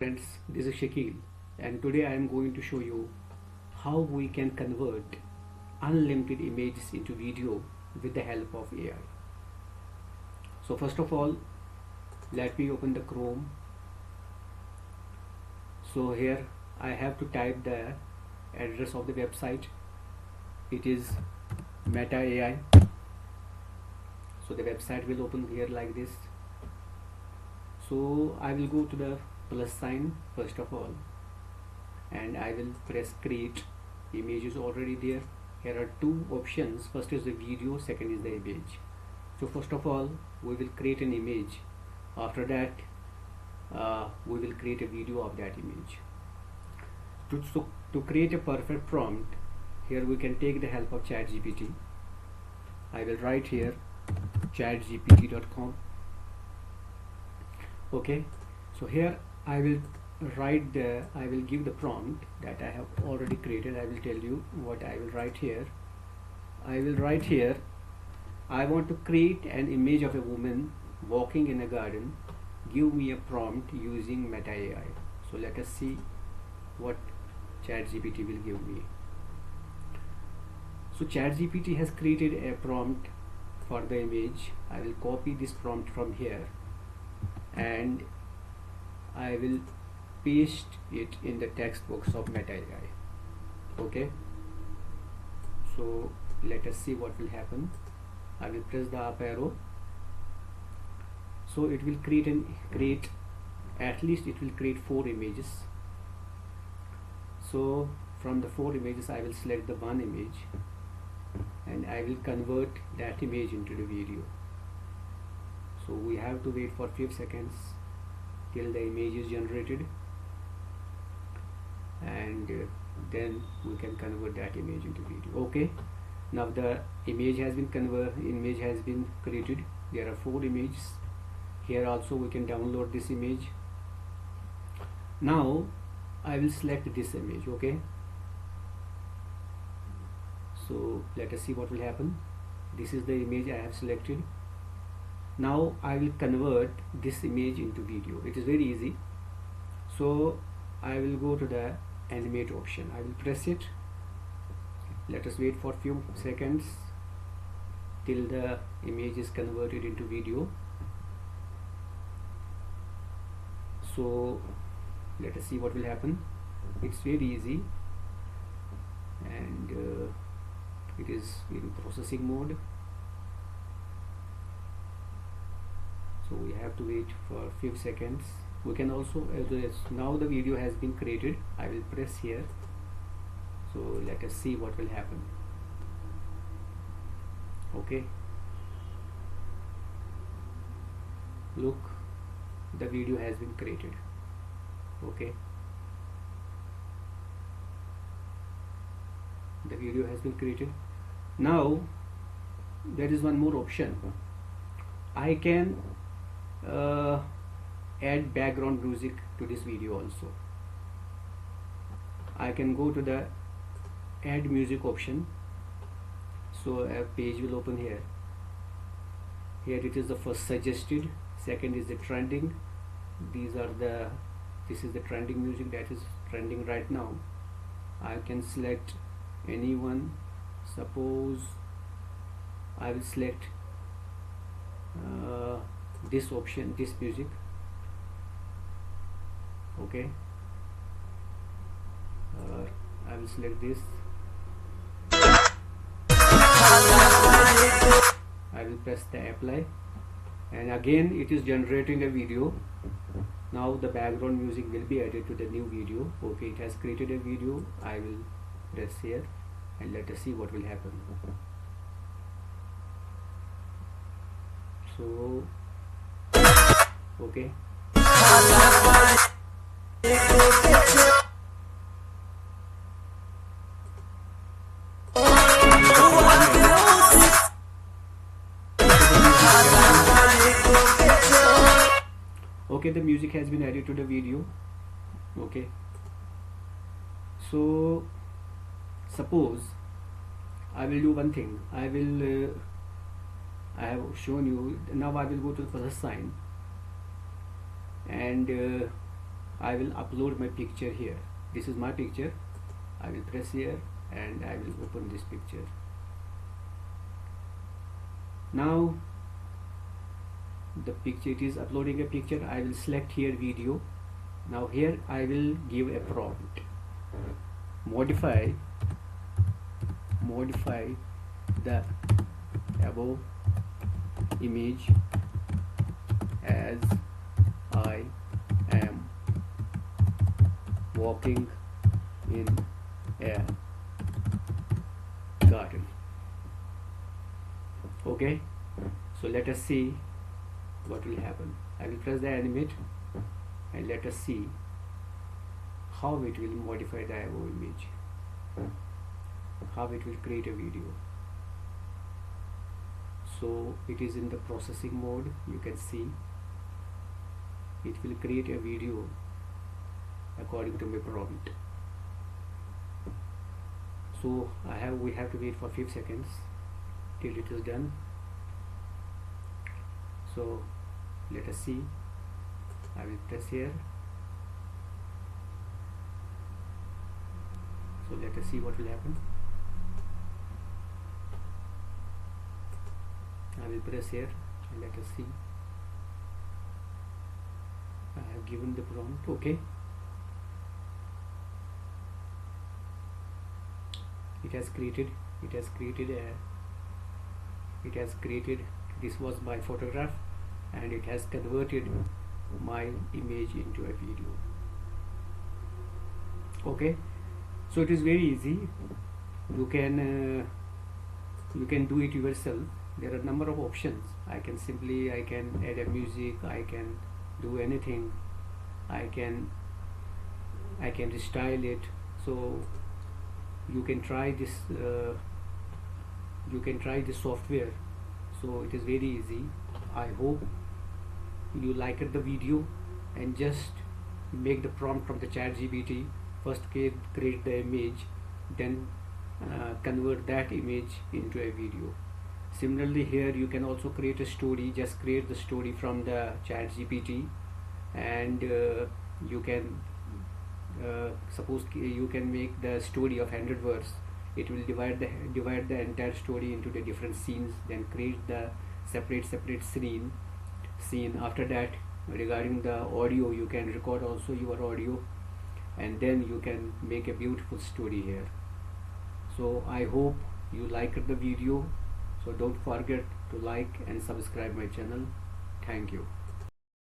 Friends, this is Shakeel and today I am going to show you how we can convert unlimited images into video with the help of AI. So first of all, let me open the Chrome. So here I have to type the address of the website. It is Meta AI. So the website will open here like this. So I will go to the plus sign first of all and I will press create. Image is already there. Here are two options. First is the video, second is the image. So first of all we will create an image. After that we will create a video of that image. To create a perfect prompt, here we can take the help of ChatGPT. I will write here chatgpt.com. okay, so here I will give the prompt that I have already created. I will tell you what I will write here. I will write here, I want to create an image of a woman walking in a garden. Give me a prompt using Meta AI. So let us see what ChatGPT will give me. So ChatGPT has created a prompt for the image. I will copy this prompt from here and I will paste it in the text box of Meta AI. Okay, so let us see what will happen. I will press the up arrow. So it will create at least it will create 4 images. So from the 4 images I will select the one image and I will convert that image into the video. So we have to wait for few seconds till the image is generated and then we can convert that image into video. Okay, now the image has been created. There are 4 images. Here also we can download this image. Now I will select this image. Okay, so let us see what will happen. This is the image I have selected. Now I will convert this image into video. It is very easy. So I will go to the animate option. I will press it. Let us wait for few seconds till the image is converted into video. So let us see what will happen. It's very easy and it is in processing mode. So we have to wait for a few seconds. We can also now the video has been created. I will press here. So let us see what will happen. Okay, look, the video has been created. Okay, the video has been created. Now there is one more option. I can add background music to this video also. I can go to the add music option. So a page will open here. Here it is the first suggested, second is the trending. This is the trending music that is trending right now. I can select anyone. Suppose I will select this option, this music. Okay, I will select this. I will press the apply and again it is generating a video. Now the background music will be added to the new video. Okay, it has created a video. I will press here and let us see what will happen. So okay, okay, the music has been added to the video. Okay, so suppose I will do one thing. I have shown you. Now I will go to the plus sign and I will upload my picture here. This is my picture. I will press here and I will open this picture. Now the picture, it is uploading a picture. I will select here video. Now here I will give a prompt. Modify the above image as I am walking in a garden. Okay, so let us see what will happen. I will press the animate and let us see how it will modify the above image, how it will create a video. So it is in the processing mode. You can see it will create a video according to my prompt. So we have to wait for 5 seconds till it is done. So let us see. I will press here. So let us see what will happen. I will press here and let us see. I have given the prompt. Okay, it has created this was my photograph and it has converted my image into a video. Okay, so it is very easy. You can do it yourself. There are a number of options. I can add a music, I can do anything, I can restyle it. So you can try this software. So it is very easy. I hope you liked the video, and just make the prompt from the ChatGPT. First create the image, then convert that image into a video. Similarly, here you can also create a story. Just create the story from the ChatGPT, and you can suppose you can make the story of 100 words. It will divide the entire story into the different scenes, then create the separate scene. After that, regarding the audio, you can record also your audio, and then you can make a beautiful story here. So I hope you liked the video. So don't forget to like and subscribe my channel. Thank you.